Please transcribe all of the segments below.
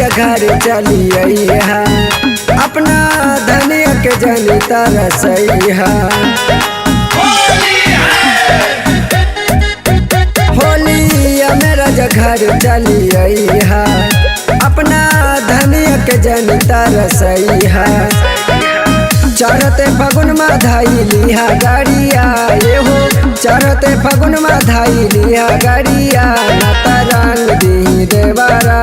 घर चलिए अपना धनिया के जनी तरसैया। होली मेरा घर चलिए अपना धनिया के जनी तरसैया। चढ़ते फगुन में धाई लिहा गाड़िया ये हो, चढ़ते फगुन में धाई लिहा गाड़िया। नाता रंग दी देवारा,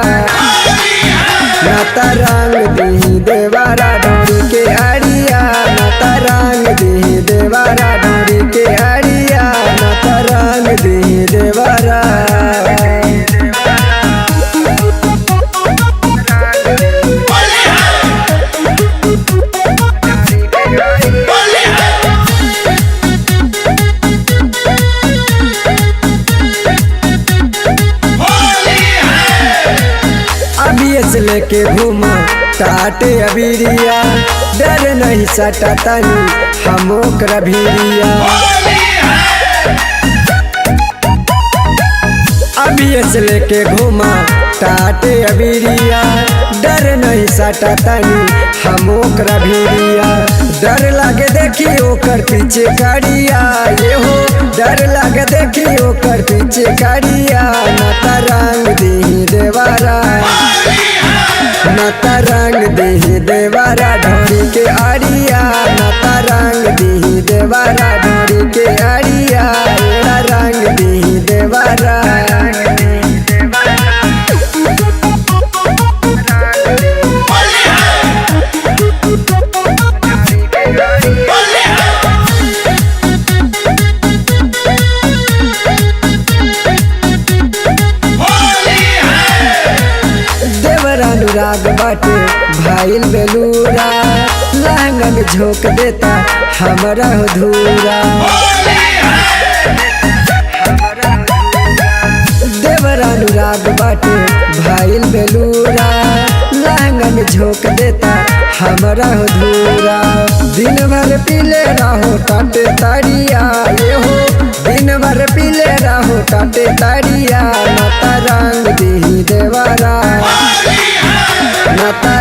नाता रंग दी देवारा डोरी के आड़िया। नाता रंग दी देवारा डोरी के आड़िया। नाता रंग दी देवारा। से लेके घूमा टाटे अबीरिया, डर नहीं सटा तनी हमो करभिरिया। अभी से लेके घूमा टाटे अबीरिया, डर नहीं सटा तनी हमो करभिरिया। डर लागे देखी ओकर पीछे काड़िया ये हो, डर लागे देखी ओकर पीछे काड़िया। नाता रंग दी देवारा, नाता रंग दी देवारा ढोरी के आड़िया। नाता रंग दी देवारा ढोरी के आड़िया। रंग दी देवारा। अनुराग बाटे भाईल बेलूरा, लहंगा में झोंक देता हमारा धूरा। देवर अनुराग बाटे भाईल बेलूरा, लहंगा में झोंक देता हमारा धूरा। दिन भर पीले रहो टाटे ताड़िया ये हो, दिन भर पीले रहो टाटे ताड़िया। नाता रंग दी देवारा, नाता